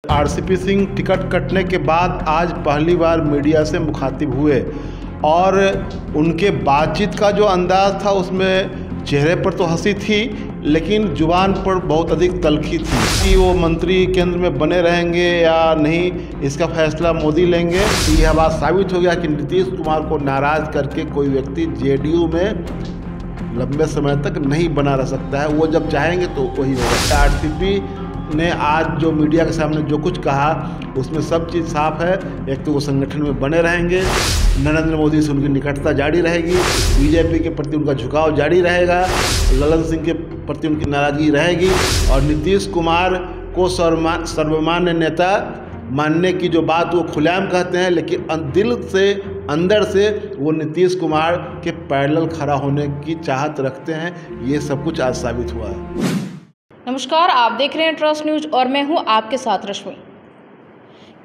RCP Singh ticket कटने के बाद आज पहली बार मीडिया से मुखातिब हुए और उनके बातचीत का जो अंदाज़ था उसमें चेहरे पर तो हंसी थी लेकिन जुबान पर बहुत अधिक तलखी थी कि वो मंत्री केंद्र में बने रहेंगे या नहीं, इसका फैसला मोदी लेंगे। यह बात साबित हो गया कि नीतीश कुमार को नाराज़ करके कोई व्यक्ति जेडीयू में लंबे समय तक नहीं बना रह सकता है। वो जब चाहेंगे तो वही होगा। आरसीपी ने आज जो मीडिया के सामने जो कुछ कहा उसमें सब चीज़ साफ है। एक तो वो संगठन में बने रहेंगे, नरेंद्र मोदी से उनकी निकटता जारी रहेगी, बीजेपी के प्रति उनका झुकाव जारी रहेगा, ललन सिंह के प्रति उनकी नाराज़गी रहेगी और नीतीश कुमार को सर्वमान्य नेता मानने की जो बात वो खुलेआम कहते हैं, लेकिन दिल से अंदर से वो नीतीश कुमार के पैरेलल खड़ा होने की चाहत रखते हैं। ये सब कुछ आज साबित हुआ है। नमस्कार, आप देख रहे हैं ट्रस्ट न्यूज और मैं हूं आपके साथ रश्मि।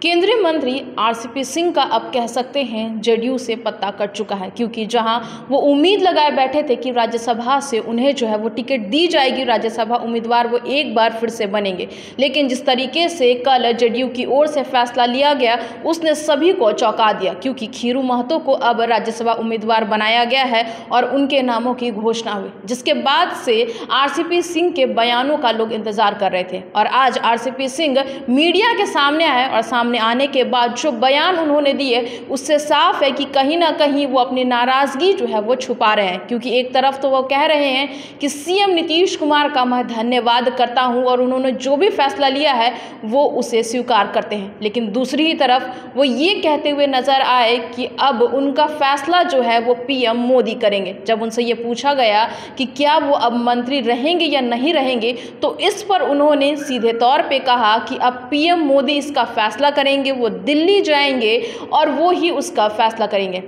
केंद्रीय मंत्री आरसीपी सिंह का अब कह सकते हैं जेडीयू से पत्ता कट चुका है, क्योंकि जहां वो उम्मीद लगाए बैठे थे कि राज्यसभा से उन्हें जो है वो टिकट दी जाएगी, राज्यसभा उम्मीदवार वो एक बार फिर से बनेंगे, लेकिन जिस तरीके से कल जेडीयू की ओर से फैसला लिया गया उसने सभी को चौंका दिया, क्योंकि खीरू महतो को अब राज्यसभा उम्मीदवार बनाया गया है और उनके नामों की घोषणा हुई, जिसके बाद से आरसीपी सिंह के बयानों का लोग इंतजार कर रहे थे। और आज आरसीपी सिंह मीडिया के सामने आए और सामने आने के बाद जो बयान उन्होंने दिए उससे साफ है कि कहीं ना कहीं वो अपनी नाराजगी जो है वो छुपा रहे हैं। क्योंकि एक तरफ तो वो कह रहे हैं कि सीएम नीतीश कुमार का मैं धन्यवाद करता हूं और उन्होंने जो भी फैसला लिया है वो उसे स्वीकार करते हैं, लेकिन दूसरी ही तरफ वो ये कहते हुए नजर आए कि अब उनका फैसला जो है वो पीएम मोदी करेंगे। जब उनसे ये पूछा गया कि क्या वो अब मंत्री रहेंगे या नहीं रहेंगे, तो इस पर उन्होंने सीधे तौर पे कहा कि अब पीएम मोदी इसका फैसला करेंगे, वो दिल्ली जाएंगे और वो ही उसका फैसला करेंगे।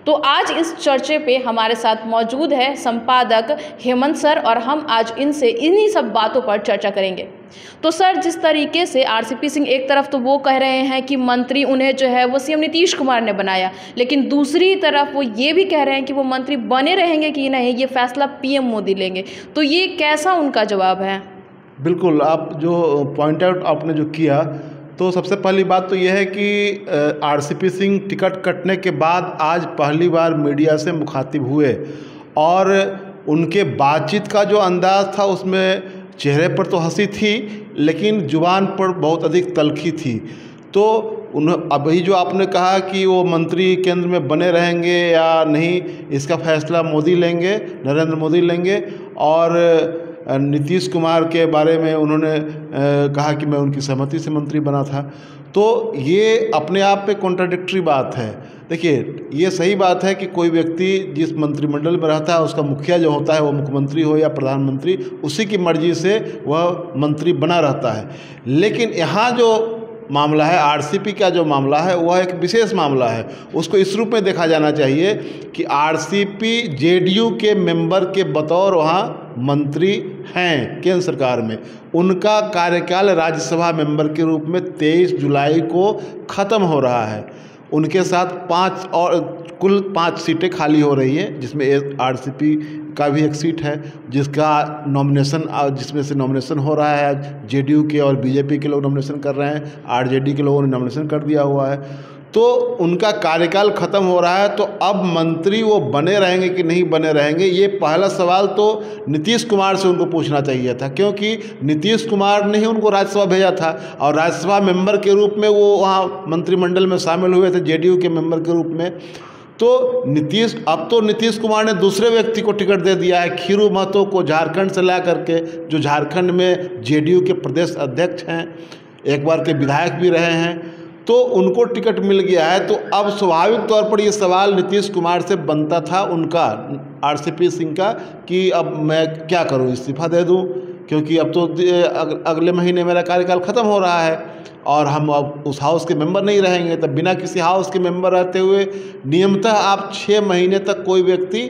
तो आज इस चर्चे पे हमारे साथ मौजूद है संपादक हेमंत सर और हम आज इनसे इन्हीं सब बातों पर चर्चा करेंगे। तो सर, जिस तरीके से आरसीपी सिंह एक तरफ तो वो कह रहे हैं कि मंत्री उन्हें जो है वो सीएम नीतीश कुमार ने बनाया, लेकिन दूसरी तरफ वो ये भी कह रहे हैं कि वो मंत्री बने रहेंगे कि नहीं, ये फैसला पीएम मोदी लेंगे, तो ये कैसा उनका जवाब है? बिल्कुल, आप जो पॉइंट आउट आपने जो किया, तो सबसे पहली बात तो यह है कि आरसीपी सिंह टिकट कटने के बाद आज पहली बार मीडिया से मुखातिब हुए और उनके बातचीत का जो अंदाज़ था उसमें चेहरे पर तो हंसी थी लेकिन जुबान पर बहुत अधिक तलखी थी। तो अभी जो आपने कहा कि वो मंत्री केंद्र में बने रहेंगे या नहीं, इसका फैसला मोदी लेंगे, नरेंद्र मोदी लेंगे। और नीतीश कुमार के बारे में उन्होंने कहा कि मैं उनकी सहमति से मंत्री बना था, तो ये अपने आप पे कॉन्ट्राडिक्टरी बात है। देखिए, ये सही बात है कि कोई व्यक्ति जिस मंत्रिमंडल में रहता है उसका मुखिया जो होता है वो मुख्यमंत्री हो या प्रधानमंत्री, उसी की मर्जी से वह मंत्री बना रहता है। लेकिन यहाँ जो मामला है, आरसीपी का जो मामला है वह एक विशेष मामला है। उसको इस रूप में देखा जाना चाहिए कि आरसीपी जेडीयू के मेंबर के बतौर वहाँ मंत्री हैं केंद्र सरकार में। उनका कार्यकाल राज्यसभा मेंबर के रूप में 23 जुलाई को ख़त्म हो रहा है। उनके साथ 5 और कुल 5 सीटें खाली हो रही हैं, जिसमें एक आरसीपी का भी एक सीट है जिसका नॉमिनेशन, जिसमें से नॉमिनेशन हो रहा है। जेडीयू के और बीजेपी के लोग नॉमिनेशन कर रहे हैं, आरजेडी के लोगों ने नॉमिनेशन कर दिया हुआ है। तो उनका कार्यकाल ख़त्म हो रहा है, तो अब मंत्री वो बने रहेंगे कि नहीं बने रहेंगे, ये पहला सवाल तो नीतीश कुमार से उनको पूछना चाहिए था, क्योंकि नीतीश कुमार ने ही उनको राज्यसभा भेजा था और राज्यसभा मेंबर के रूप में वो वहाँ मंत्रिमंडल में शामिल हुए थे जेडीयू के मेंबर के रूप में। तो अब तो नीतीश कुमार ने दूसरे व्यक्ति को टिकट दे दिया है, खीरू महतो को, झारखंड से ला करके, जो झारखंड में जेडीयू के प्रदेश अध्यक्ष हैं, एक बार के विधायक भी रहे हैं, तो उनको टिकट मिल गया है। तो अब स्वाभाविक तौर पर ये सवाल नीतीश कुमार से बनता था उनका, आरसीपी सिंह का, कि अब मैं क्या करूं, इस्तीफा दे दूं, क्योंकि अब तो अगले महीने मेरा कार्यकाल ख़त्म हो रहा है और हम अब उस हाउस के मेंबर नहीं रहेंगे। तब बिना किसी हाउस के मेंबर रहते हुए नियमतः आप 6 महीने तक कोई व्यक्ति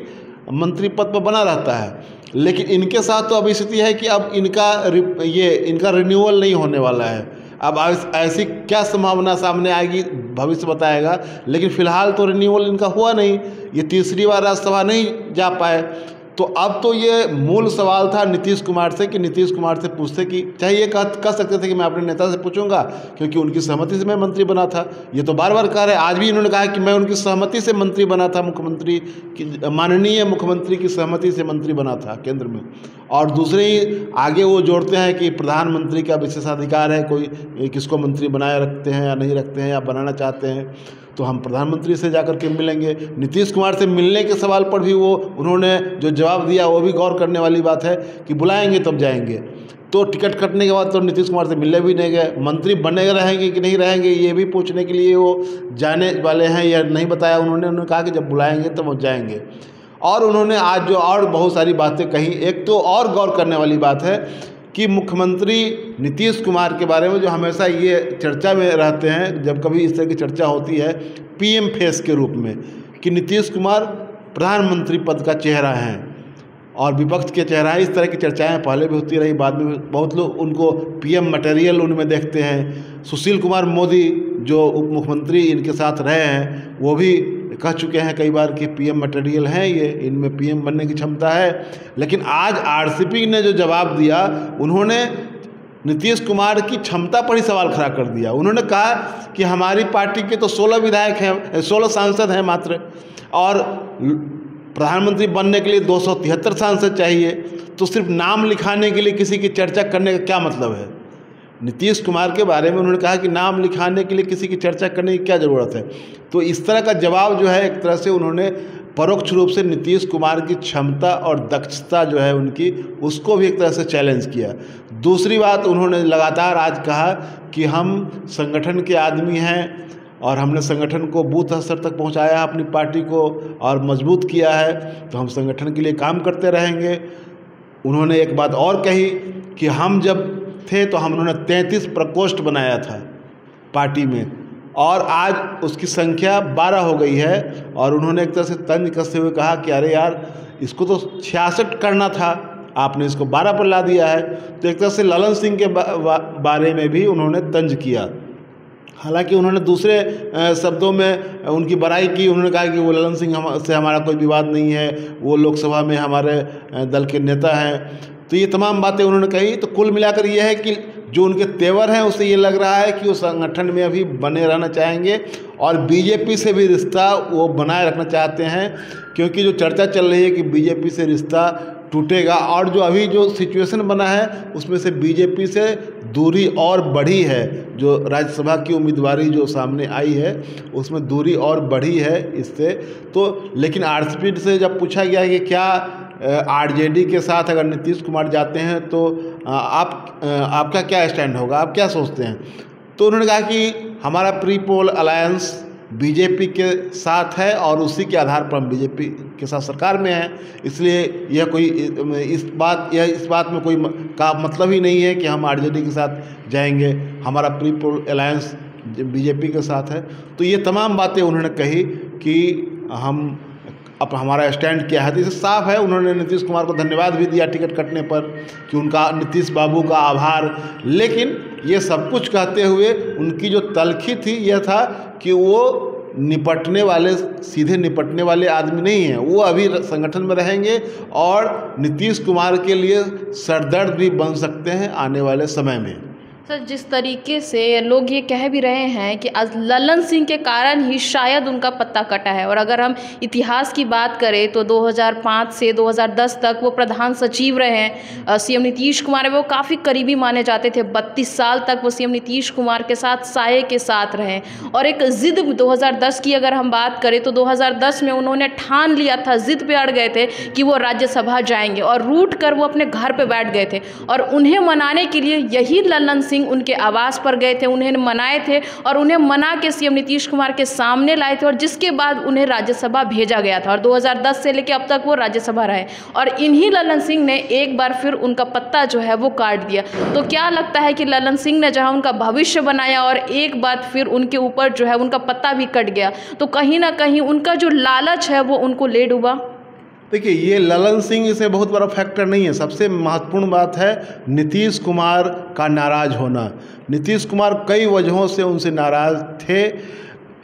मंत्री पद पर बना रहता है, लेकिन इनके साथ तो अब स्थिति है कि अब इनका रिन्यूअल नहीं होने वाला है। अब ऐसी क्या संभावना सामने आएगी भविष्य बताएगा, लेकिन फिलहाल तो रिन्यूअल इनका हुआ नहीं, ये तीसरी बार राज्यसभा नहीं जा पाए। तो अब तो ये मूल सवाल था नीतीश कुमार से कि नीतीश कुमार से पूछते कि चाहे ये कह सकते थे कि मैं अपने नेता से पूछूंगा क्योंकि उनकी सहमति से मैं मंत्री बना था। ये तो बार बार कह रहे हैं, आज भी इन्होंने कहा कि मैं उनकी सहमति से मंत्री बना था, मुख्यमंत्री की माननीय मुख्यमंत्री की सहमति से मंत्री बना था केंद्र में। और दूसरे ही आगे वो जोड़ते हैं कि प्रधानमंत्री का विशेषाधिकार है, कोई किसको मंत्री बनाए रखते हैं या नहीं रखते हैं या बनाना चाहते हैं तो हम प्रधानमंत्री से जाकर के मिलेंगे। नीतीश कुमार से मिलने के सवाल पर भी वो उन्होंने जो जवाब दिया वो भी गौर करने वाली बात है कि बुलाएंगे तब जाएंगे। तो टिकट कटने के बाद तो नीतीश कुमार से मिलने भी नहीं गए। मंत्री बने रहेंगे कि नहीं रहेंगे ये भी पूछने के लिए वो जाने वाले हैं या नहीं बताया उन्होंने कहा कि जब बुलाएंगे तब वो जाएंगे। और उन्होंने आज जो और बहुत सारी बातें कही, एक तो और गौर करने वाली बात है कि मुख्यमंत्री नीतीश कुमार के बारे में जो हमेशा ये चर्चा में रहते हैं, जब कभी इस तरह की चर्चा होती है पीएम फेस के रूप में, कि नीतीश कुमार प्रधानमंत्री पद का चेहरा हैं और विपक्ष के चेहरा है। इस तरह की चर्चाएं पहले भी होती रही, बाद में बहुत लोग उनको पीएम मटेरियल उनमें देखते हैं। सुशील कुमार मोदी जो उप मुख्यमंत्री इनके साथ रहे हैं वो भी कह चुके हैं कई बार कि पीएम मटेरियल हैं ये, इनमें पीएम बनने की क्षमता है। लेकिन आज आरसीपी ने जो जवाब दिया, उन्होंने नीतीश कुमार की क्षमता पर ही सवाल खड़ा कर दिया। उन्होंने कहा कि हमारी पार्टी के तो 16 विधायक हैं, 16 सांसद हैं मात्र, और प्रधानमंत्री बनने के लिए 273 सांसद चाहिए, तो सिर्फ नाम लिखाने के लिए किसी की चर्चा करने का क्या मतलब है। नीतीश कुमार के बारे में उन्होंने कहा कि नाम लिखाने के लिए किसी की चर्चा करने की क्या ज़रूरत है। तो इस तरह का जवाब जो है, एक तरह से उन्होंने परोक्ष रूप से नीतीश कुमार की क्षमता और दक्षता जो है उनकी, उसको भी एक तरह से चैलेंज किया। दूसरी बात, उन्होंने लगातार आज कहा कि हम संगठन के आदमी हैं और हमने संगठन को बूथ स्तर तक पहुंचाया अपनी पार्टी को और मजबूत किया है, तो हम संगठन के लिए काम करते रहेंगे। उन्होंने एक बात और कही कि हम जब थे तो उन्होंने 33 प्रकोष्ठ बनाया था पार्टी में और आज उसकी संख्या 12 हो गई है। और उन्होंने एक तरह से तंज कसते हुए कहा कि अरे यार, इसको तो 66 करना था, आपने इसको 12 पर ला दिया है। तो एक तरह से ललन सिंह के बारे में भी उन्होंने तंज किया। हालांकि उन्होंने दूसरे शब्दों में उनकी बड़ाई की। उन्होंने कहा कि वो ललन सिंह से हमारा कोई विवाद नहीं है, वो लोकसभा में हमारे दल के नेता हैं। तो ये तमाम बातें उन्होंने कही। तो कुल मिलाकर ये है कि जो उनके तेवर हैं उससे ये लग रहा है कि वो संगठन में अभी बने रहना चाहेंगे और बीजेपी से भी रिश्ता वो बनाए रखना चाहते हैं, क्योंकि जो चर्चा चल रही है कि बीजेपी से रिश्ता टूटेगा और जो अभी जो सिचुएशन बना है उसमें से बीजेपी से दूरी और बढ़ी है। जो राज्यसभा की उम्मीदवारी जो सामने आई है उसमें दूरी और बढ़ी है इससे। तो लेकिन आरसीपी से जब पूछा गया कि क्या आरजेडी के साथ अगर नीतीश कुमार जाते हैं तो आपका क्या स्टैंड होगा, आप क्या सोचते हैं, तो उन्होंने कहा कि हमारा प्री पोल अलायंस बीजेपी के साथ है और उसी के आधार पर हम बीजेपी के साथ सरकार में हैं। इसलिए यह कोई इस बात में कोई का मतलब ही नहीं है कि हम आरजेडी के साथ जाएंगे, हमारा प्री पोल अलायंस बीजेपी के साथ है। तो ये तमाम बातें उन्होंने कही कि हम अब हमारा स्टैंड क्या है। तो इससे साफ है, उन्होंने नीतीश कुमार को धन्यवाद भी दिया टिकट कटने पर कि उनका नीतीश बाबू का आभार। लेकिन ये सब कुछ कहते हुए उनकी जो तलखी थी यह था कि वो सीधे निपटने वाले आदमी नहीं हैं। वो अभी संगठन में रहेंगे और नीतीश कुमार के लिए सरदर्द भी बन सकते हैं आने वाले समय में। सर, जिस तरीके से लोग ये कह भी रहे हैं कि आज ललन सिंह के कारण ही शायद उनका पत्ता कटा है, और अगर हम इतिहास की बात करें तो 2005 से 2010 तक वो प्रधान सचिव रहे हैं सीएम नीतीश कुमार, वो काफ़ी करीबी माने जाते थे। 32 साल तक वो सीएम नीतीश कुमार के साथ साये के साथ रहे और एक ज़िद 2010 की अगर हम बात करें तो 2010 में उन्होंने ठान लिया था, ज़िद पे अड़ गए थे कि वो राज्यसभा जाएंगे और रूठ कर वो अपने घर पे बैठ गए थे। और उन्हें मनाने के लिए यही ललन सिंह उनके आवास पर गए थे, उन्हें मनाए थे और उन्हें मना के सीएम नीतीश कुमार के सामने लाए थे और जिसके बाद उन्हें राज्यसभा भेजा गया था और 2010 से लेकर अब तक वो राज्यसभा रहे। और इन्हीं ललन सिंह ने एक बार फिर उनका पत्ता जो है वो काट दिया। तो क्या लगता है कि ललन सिंह ने जहां उनका भविष्य बनाया और एक बार फिर उनके ऊपर जो है उनका पत्ता भी कट गया, तो कहीं ना कहीं उनका जो लालच है वो उनको ले डूबा? देखिए, ये ललन सिंह इसमें बहुत बड़ा फैक्टर नहीं है। सबसे महत्वपूर्ण बात है नीतीश कुमार का नाराज़ होना। नीतीश कुमार कई वजहों से उनसे नाराज़ थे।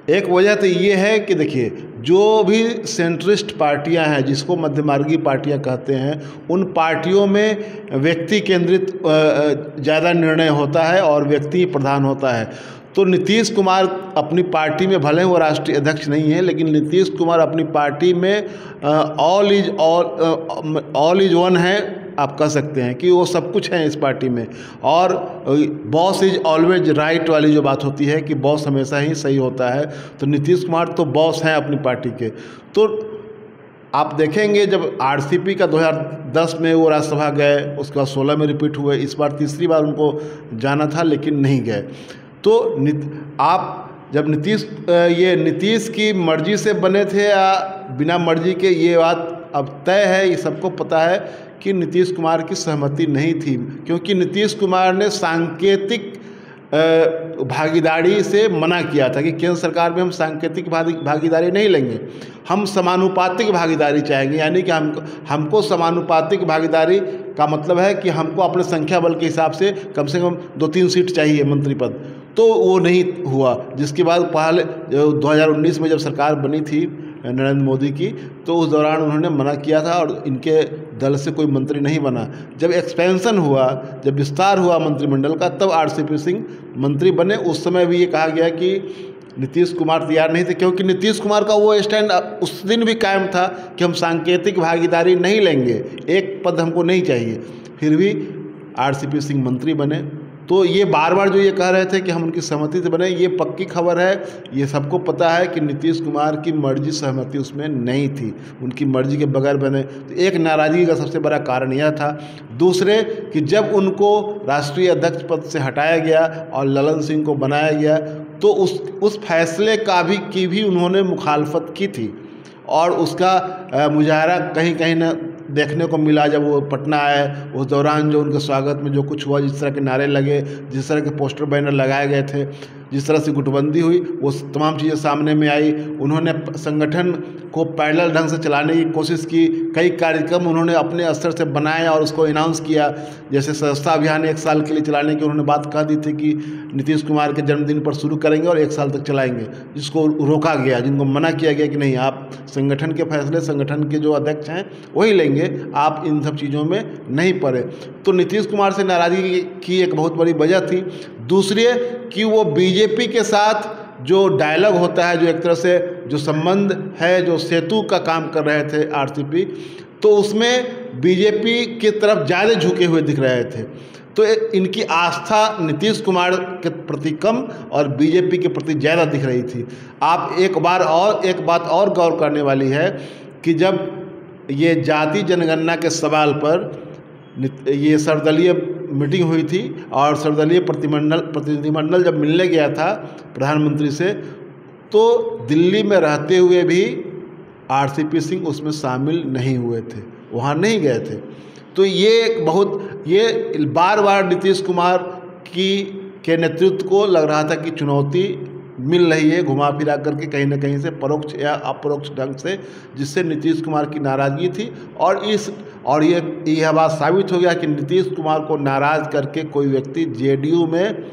एक वजह तो ये है कि देखिए, जो भी सेंट्रिस्ट पार्टियां हैं, जिसको मध्यमार्गी पार्टियां कहते हैं, उन पार्टियों में व्यक्ति केंद्रित ज़्यादा निर्णय होता है और व्यक्ति प्रधान होता है। तो नीतीश कुमार अपनी पार्टी में, भले वो राष्ट्रीय अध्यक्ष नहीं है, लेकिन नीतीश कुमार अपनी पार्टी में ऑल इज वन है, आप कह सकते हैं कि वो सब कुछ है इस पार्टी में। और बॉस इज ऑलवेज राइट वाली जो बात होती है कि बॉस हमेशा ही सही होता है, तो नीतीश कुमार तो बॉस हैं अपनी पार्टी के। तो आप देखेंगे जब आरसीपी का 2010 में वो राज्यसभा गए, उसके बाद 16 में रिपीट हुए, इस बार तीसरी बार उनको जाना था लेकिन नहीं गए। तो आप जब नीतीश की मर्जी से बने थे या बिना मर्जी के, ये बात अब तय है, ये सबको पता है कि नीतीश कुमार की सहमति नहीं थी, क्योंकि नीतीश कुमार ने सांकेतिक भागीदारी से मना किया था कि केंद्र सरकार में हम सांकेतिक भागीदारी नहीं लेंगे, हम समानुपातिक भागीदारी चाहेंगे। यानी कि हमको समानुपातिक भागीदारी का मतलब है कि हमको अपने संख्या बल के हिसाब से कम 2-3 सीट चाहिए मंत्री पद। तो वो नहीं हुआ, जिसके बाद पहले 2019 में जब सरकार बनी थी नरेंद्र मोदी की, तो उस दौरान उन्होंने मना किया था और इनके दल से कोई मंत्री नहीं बना। जब एक्सपेंशन हुआ, जब विस्तार हुआ मंत्रिमंडल का, तब आरसीपी सिंह मंत्री बने। उस समय भी ये कहा गया कि नीतीश कुमार तैयार नहीं थे, क्योंकि नीतीश कुमार का वो स्टैंड उस दिन भी कायम था कि हम सांकेतिक भागीदारी नहीं लेंगे, एक पद हमको नहीं चाहिए। फिर भी आरसीपी सिंह मंत्री बने। तो ये बार बार जो ये कह रहे थे कि हम उनकी सहमति से बने, ये पक्की खबर है, ये सबको पता है कि नीतीश कुमार की मर्जी सहमति उसमें नहीं थी, उनकी मर्जी के बगैर बने। तो एक नाराज़गी का सबसे बड़ा कारण यह था। दूसरे कि जब उनको राष्ट्रीय अध्यक्ष पद से हटाया गया और ललन सिंह को बनाया गया, तो उस फैसले की भी उन्होंने मुखालफत की थी और उसका मुजाहरा कहीं कहीं न देखने को मिला। जब वो पटना आए, उस दौरान जो उनके स्वागत में जो कुछ हुआ, जिस तरह के नारे लगे, जिस तरह के पोस्टर बैनर लगाए गए थे, जिस तरह से गुटबंदी हुई, वो तमाम चीज़ें सामने में आई। उन्होंने संगठन को पैरेलल ढंग से चलाने की कोशिश की, कई कार्यक्रम उन्होंने अपने स्तर से बनाए और उसको अनाउंस किया। जैसे सदस्यता अभियान 1 साल के लिए चलाने की उन्होंने बात कह दी थी कि नीतीश कुमार के जन्मदिन पर शुरू करेंगे और 1 साल तक चलाएंगे, जिसको रोका गया, जिनको मना किया गया कि नहीं, आप संगठन के फैसले संगठन के जो अध्यक्ष हैं वही लेंगे, आप इन सब चीज़ों में नहीं पड़े। तो नीतीश कुमार से नाराज़गी की एक बहुत बड़ी वजह थी। दूसरी कि वो बीजेपी के साथ जो डायलॉग होता है, जो एक तरह से जो संबंध है, जो सेतु का काम कर रहे थे आरसीपी, तो उसमें बीजेपी की तरफ ज़्यादा झुके हुए दिख रहे थे। तो इनकी आस्था नीतीश कुमार के प्रति कम और बीजेपी के प्रति ज़्यादा दिख रही थी। आप एक बात और गौर करने वाली है कि जब ये जाति जनगणना के सवाल पर ये सर्वदलीय मीटिंग हुई थी और सर्वदलीय प्रतिनिधिमंडल जब मिलने गया था प्रधानमंत्री से, तो दिल्ली में रहते हुए भी आरसीपी सिंह उसमें शामिल नहीं हुए थे, वहाँ नहीं गए थे। तो ये बार बार नीतीश कुमार के नेतृत्व को लग रहा था कि चुनौती मिल रही है घुमा फिरा करके, कहीं ना कहीं से परोक्ष या अपरोक्ष ढंग से, जिससे नीतीश कुमार की नाराज़गी थी। और यह बात साबित हो गया कि नीतीश कुमार को नाराज़ करके कोई व्यक्ति जेडीयू में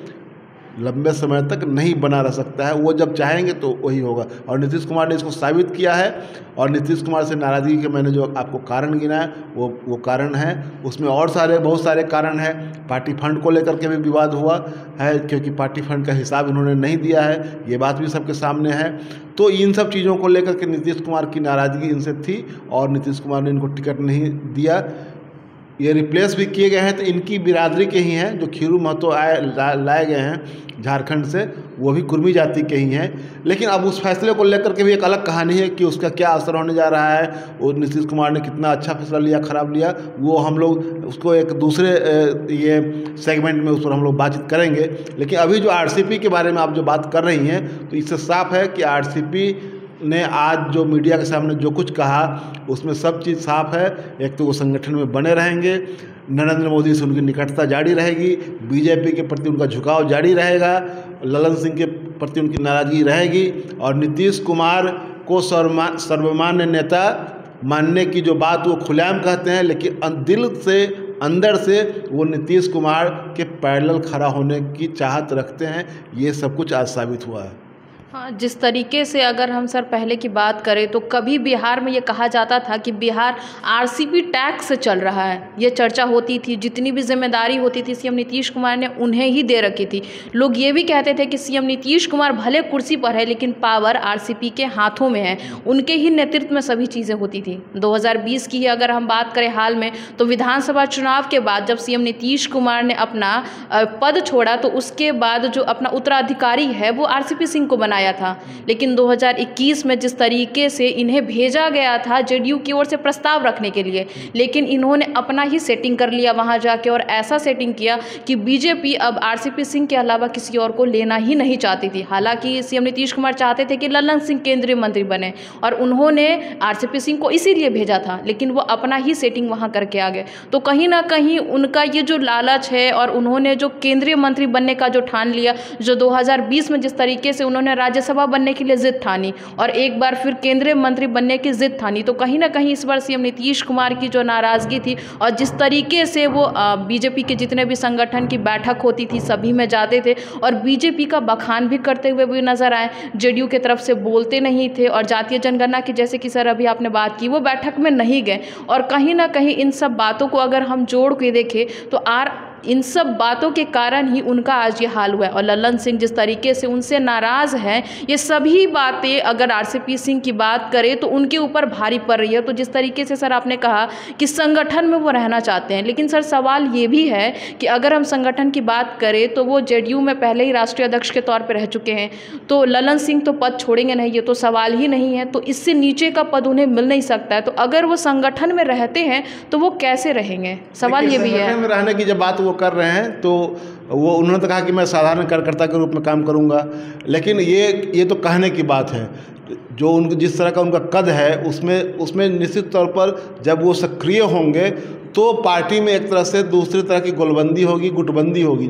लंबे समय तक नहीं बना रह सकता है। वो जब चाहेंगे तो वही होगा, और नीतीश कुमार ने इसको साबित किया है। और नीतीश कुमार से नाराज़गी के मैंने जो आपको कारण गिनाया वो कारण है, उसमें और बहुत सारे कारण हैं। पार्टी फंड को लेकर के भी विवाद हुआ है, क्योंकि पार्टी फंड का हिसाब इन्होंने नहीं दिया है, ये बात भी सबके सामने है। तो इन सब चीज़ों को लेकर के नीतीश कुमार की नाराज़गी इनसे थी और नीतीश कुमार ने इनको टिकट नहीं दिया। ये रिप्लेस भी किए गए हैं, तो इनकी बिरादरी के ही हैं। जो खीरू महतो लाए गए हैं झारखंड से, वो भी कुर्मी जाति के ही हैं। लेकिन अब उस फैसले को लेकर के भी एक अलग कहानी है कि उसका क्या असर होने जा रहा है, और नीतीश कुमार ने कितना अच्छा फैसला लिया, खराब लिया, वो हम लोग उसको एक दूसरे ये सेगमेंट में उस पर हम लोग बातचीत करेंगे। लेकिन अभी जो आरसीपी के बारे में आप जो बात कर रही हैं, तो इससे साफ है कि आरसीपी ने आज जो मीडिया के सामने जो कुछ कहा, उसमें सब चीज़ साफ है। एक तो वो संगठन में बने रहेंगे, नरेंद्र मोदी से उनकी निकटता जारी रहेगी, बीजेपी के प्रति उनका झुकाव जारी रहेगा, ललन सिंह के प्रति उनकी नाराज़गी रहेगी, और नीतीश कुमार को सर्वमान्य नेता मानने की जो बात वो खुलेआम कहते हैं, लेकिन दिल से अंदर से वो नीतीश कुमार के पैरेलल खड़ा होने की चाहत रखते हैं। ये सब कुछ आज साबित हुआ है। हाँ, जिस तरीके से अगर हम सर पहले की बात करें तो कभी बिहार में ये कहा जाता था कि बिहार आरसीपी टैक्स से चल रहा है, ये चर्चा होती थी। जितनी भी जिम्मेदारी होती थी सीएम नीतीश कुमार ने उन्हें ही दे रखी थी। लोग ये भी कहते थे कि सीएम नीतीश कुमार भले कुर्सी पर है लेकिन पावर आरसीपी के हाथों में है, उनके ही नेतृत्व में सभी चीज़ें होती थी। 2020 की ही अगर हम बात करें हाल में, तो विधानसभा चुनाव के बाद जब सीएम नीतीश कुमार ने अपना पद छोड़ा तो उसके बाद जो अपना उत्तराधिकारी है वो आरसीपी सिंह को बनाया था। लेकिन 2021 में जिस तरीके से इन्हें भेजा गया था जेडीयू की ओर से प्रस्ताव रखने के लिए, लेकिन इन्होंने अपना ही सेटिंग कर लिया वहां जाके, और ऐसा सेटिंग किया कि बीजेपी अब आरसीपी सिंह के अलावा किसी और को लेना ही नहीं चाहती थी। हालांकि सीएम नीतीश कुमार चाहते थे कि लल्लन सिंह केंद्रीय मंत्री बने और उन्होंने आरसीपी सिंह को इसीलिए भेजा था, लेकिन वो अपना ही सेटिंग वहां करके आ गए। तो कहीं ना कहीं उनका ये जो लालच है और उन्होंने जो केंद्रीय मंत्री बनने का जो ठान लिया, जो 2020 में जिस तरीके से उन्होंने राज्यसभा बनने के लिए जिद ठानी और एक बार फिर केंद्रीय मंत्री बनने की जिद ठानी, तो कहीं ना कहीं इस बार सीएम नीतीश कुमार की जो नाराजगी थी और जिस तरीके से वो बीजेपी के जितने भी संगठन की बैठक होती थी सभी में जाते थे और बीजेपी का बखान भी करते हुए भी नजर आए, जेडीयू की तरफ से बोलते नहीं थे। और जातीय जनगणना की जैसे कि सर अभी आपने बात की, वो बैठक में नहीं गए। और कहीं ना कहीं इन सब बातों को अगर हम जोड़ के देखें तो इन सब बातों के कारण ही उनका आज ये हाल हुआ है। और लल्लन सिंह जिस तरीके से उनसे नाराज़ हैं, ये सभी बातें अगर आरसीपी सिंह की बात करें तो उनके ऊपर भारी पड़ रही है। तो जिस तरीके से सर आपने कहा कि संगठन में वो रहना चाहते हैं, लेकिन सर सवाल ये भी है कि अगर हम संगठन की बात करें तो वो जेडीयू में पहले ही राष्ट्रीय अध्यक्ष के तौर पर रह चुके हैं, तो लल्लन सिंह तो पद छोड़ेंगे नहीं, ये तो सवाल ही नहीं है। तो इससे नीचे का पद उन्हें मिल नहीं सकता है। तो अगर वो संगठन में रहते हैं तो वो कैसे रहेंगे, सवाल ये भी है। संगठन में रहने की जब बात वो कर रहे हैं तो वो उन्होंने तो कहा कि मैं साधारण कार्यकर्ता के रूप में काम करूंगा, लेकिन ये तो कहने की बात है। जो उनको जिस तरह का उनका कद है उसमें निश्चित तौर पर जब वो सक्रिय होंगे तो पार्टी में एक तरह से दूसरी तरह की गोलबंदी होगी, गुटबंदी होगी,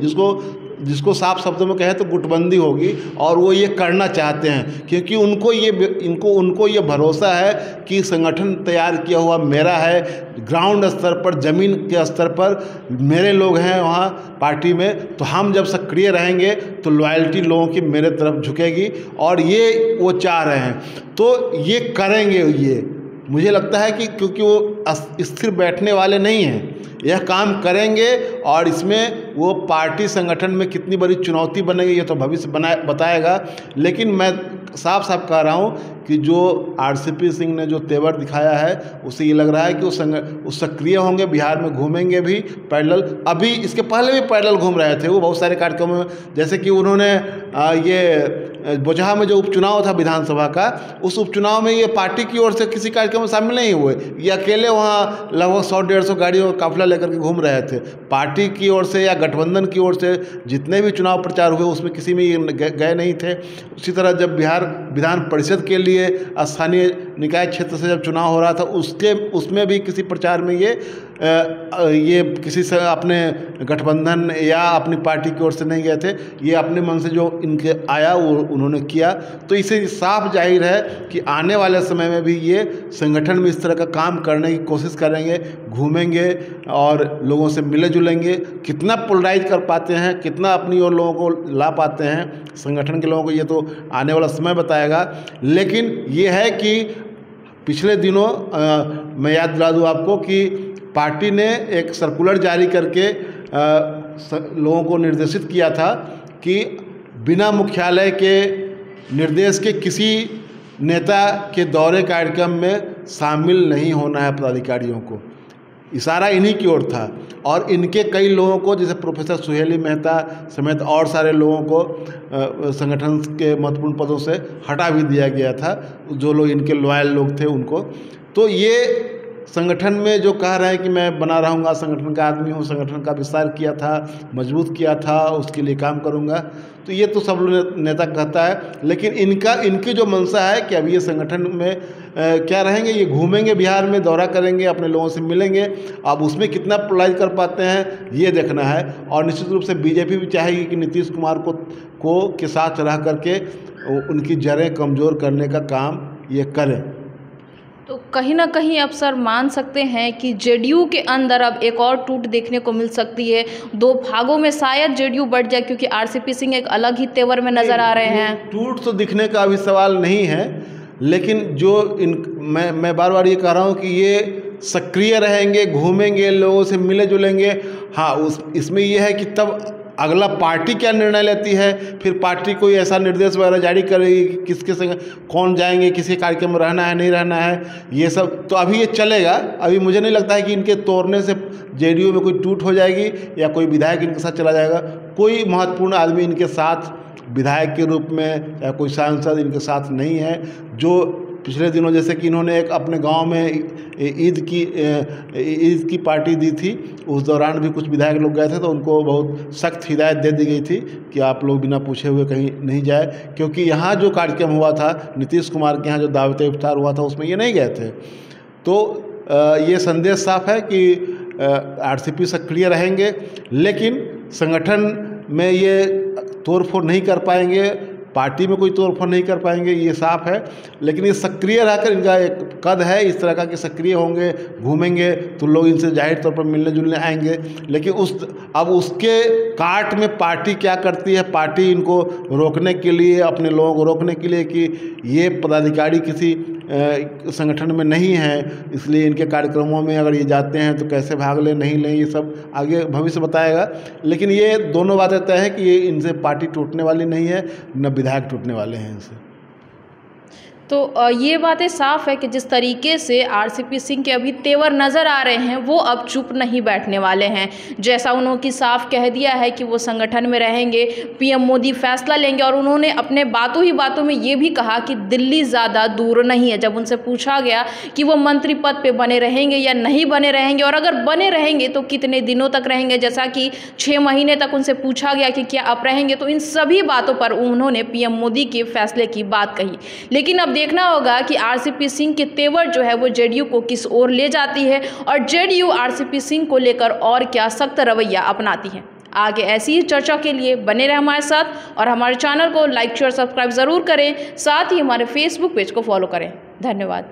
जिसको साफ शब्दों में कहें तो गुटबंदी होगी। और वो ये करना चाहते हैं क्योंकि उनको ये भरोसा है कि संगठन तैयार किया हुआ मेरा है, ग्राउंड स्तर पर, ज़मीन के स्तर पर मेरे लोग हैं वहाँ पार्टी में, तो हम जब सक्रिय रहेंगे तो लॉयल्टी लोगों की मेरे तरफ झुकेगी। और ये वो चाह रहे हैं, तो ये करेंगे। ये मुझे लगता है कि क्योंकि वो स्थिर बैठने वाले नहीं हैं, यह काम करेंगे। और इसमें वो पार्टी संगठन में कितनी बड़ी चुनौती बनेगी ये तो भविष्य बताएगा। लेकिन मैं साफ कह रहा हूँ कि जो आरसीपी सिंह ने जो तेवर दिखाया है उससे ये लग रहा है कि वो सक्रिय होंगे, बिहार में घूमेंगे भी पैरेलल। अभी इसके पहले भी पैरेलल घूम रहे थे वो बहुत सारे कार्यक्रमों में, जैसे कि उन्होंने ये बोचहा में जो उपचुनाव था विधानसभा का, उस उपचुनाव में ये पार्टी की ओर से किसी कार्यक्रम में शामिल नहीं हुए। ये अकेले वहाँ लगभग 100-150 गाड़ियों का काफिला लेकर के घूम रहे थे। पार्टी की ओर से या गठबंधन की ओर से जितने भी चुनाव प्रचार हुए उसमें किसी में ये गए नहीं थे। उसी तरह जब बिहार विधान परिषद के लिए स्थानीय निकाय क्षेत्र से जब चुनाव हो रहा था उसमें भी किसी प्रचार में ये किसी से अपने गठबंधन या अपनी पार्टी की ओर से नहीं गए थे। ये अपने मन से जो इनके आया वो उन्होंने किया। तो इससे साफ जाहिर है कि आने वाले समय में भी ये संगठन में इस तरह का काम करने की कोशिश करेंगे, घूमेंगे और लोगों से मिले जुलेंगे। कितना पोलराइज कर पाते हैं, कितना अपनी ओर लोगों को ला पाते हैं संगठन के लोगों को, ये तो आने वाला समय बताएगा। लेकिन ये है कि पिछले दिनों मैं याद दिला दूँ आपको कि पार्टी ने एक सर्कुलर जारी करके लोगों को निर्देशित किया था कि बिना मुख्यालय के निर्देश के किसी नेता के दौरे कार्यक्रम में शामिल नहीं होना है पदाधिकारियों को। इशारा इन्हीं की ओर था। और इनके कई लोगों को, जैसे प्रोफेसर सुहेली मेहता समेत और सारे लोगों को संगठन के महत्वपूर्ण पदों से हटा भी दिया गया था, जो लोग इनके लॉयल लोग थे उनको। तो ये संगठन में जो कह रहे हैं कि मैं बना रहूँगा, संगठन का आदमी हूँ, संगठन का विस्तार किया था, मजबूत किया था, उसके लिए काम करूँगा, तो ये तो सब नेता कहता है। लेकिन इनकी जो मंशा है कि अभी ये संगठन में क्या रहेंगे, ये घूमेंगे, बिहार में दौरा करेंगे, अपने लोगों से मिलेंगे। अब उसमें कितना पोलराइज कर पाते हैं ये देखना है। और निश्चित रूप से बीजेपी भी चाहेगी कि नीतीश कुमार को के साथ रह करके उनकी जड़ें कमज़ोर करने का काम ये करें। तो कहीं ना कहीं अब सर मान सकते हैं कि जेडीयू के अंदर अब एक और टूट देखने को मिल सकती है, दो भागों में शायद जेडीयू बढ़ जाए, क्योंकि आरसीपी सिंह एक अलग ही तेवर में नजर आ रहे हैं। टूट तो दिखने का अभी सवाल नहीं है, लेकिन जो मैं बार बार ये कह रहा हूँ कि ये सक्रिय रहेंगे, घूमेंगे, लोगों से मिले जुलेंगे। हाँ, इसमें यह है कि तब अगला पार्टी क्या निर्णय लेती है, फिर पार्टी कोई ऐसा निर्देश वगैरह जारी करेगी कि किसके संग कौन जाएंगे, किसी कार्यक्रम में रहना है नहीं रहना है, ये सब तो अभी ये चलेगा। अभी मुझे नहीं लगता है कि इनके तोड़ने से जेडीयू में कोई टूट हो जाएगी या कोई विधायक इनके साथ चला जाएगा। कोई महत्वपूर्ण आदमी इनके साथ विधायक के रूप में या कोई सांसद इनके साथ नहीं है। जो पिछले दिनों जैसे कि इन्होंने एक अपने गांव में ईद की पार्टी दी थी, उस दौरान भी कुछ विधायक लोग गए थे, तो उनको बहुत सख्त हिदायत दे दी गई थी कि आप लोग बिना पूछे हुए कहीं नहीं जाए, क्योंकि यहाँ जो कार्यक्रम हुआ था, नीतीश कुमार के यहाँ जो दावत इफ्तार हुआ था, उसमें ये नहीं गए थे। तो ये संदेश साफ है कि आरसीपी सक्रिय रहेंगे, लेकिन संगठन में ये तोड़फोड़ नहीं कर पाएंगे, पार्टी में कोई तोड़फोड़ नहीं कर पाएंगे, ये साफ है। लेकिन ये सक्रिय रहकर इनका एक कद है इस तरह का कि सक्रिय होंगे, घूमेंगे, तो लोग इनसे जाहिर तौर पर मिलने जुलने आएंगे। लेकिन अब उसके काट में पार्टी क्या करती है, पार्टी इनको रोकने के लिए, अपने लोगों को रोकने के लिए कि ये पदाधिकारी किसी संगठन में नहीं है, इसलिए इनके कार्यक्रमों में अगर ये जाते हैं तो कैसे भाग लें नहीं लें, ये सब आगे भविष्य बताएगा। लेकिन ये दोनों बातें तय है कि ये इनसे पार्टी टूटने वाली नहीं है, न विधायक टूटने वाले हैं इनसे। तो ये बातें साफ है कि जिस तरीके से आरसीपी सिंह के अभी तेवर नज़र आ रहे हैं, वो अब चुप नहीं बैठने वाले हैं। जैसा उन्होंने साफ कह दिया है कि वो संगठन में रहेंगे, पीएम मोदी फैसला लेंगे, और उन्होंने अपने बातों ही बातों में ये भी कहा कि दिल्ली ज़्यादा दूर नहीं है। जब उनसे पूछा गया कि वो मंत्री पद पे बने रहेंगे या नहीं बने रहेंगे, और अगर बने रहेंगे तो कितने दिनों तक रहेंगे, जैसा कि 6 महीने तक उनसे पूछा गया कि क्या आप रहेंगे, तो इन सभी बातों पर उन्होंने पीएम मोदी के फैसले की बात कही। लेकिन अब देखना होगा कि आरसीपी सिंह के तेवर जो है वो जेडीयू को किस ओर ले जाती है, और जेडीयू आरसीपी सिंह को लेकर और क्या सख्त रवैया अपनाती है। आगे ऐसी ही चर्चा के लिए बने रहे हमारे साथ, और हमारे चैनल को लाइक शेयर सब्सक्राइब ज़रूर करें, साथ ही हमारे फेसबुक पेज को फॉलो करें। धन्यवाद।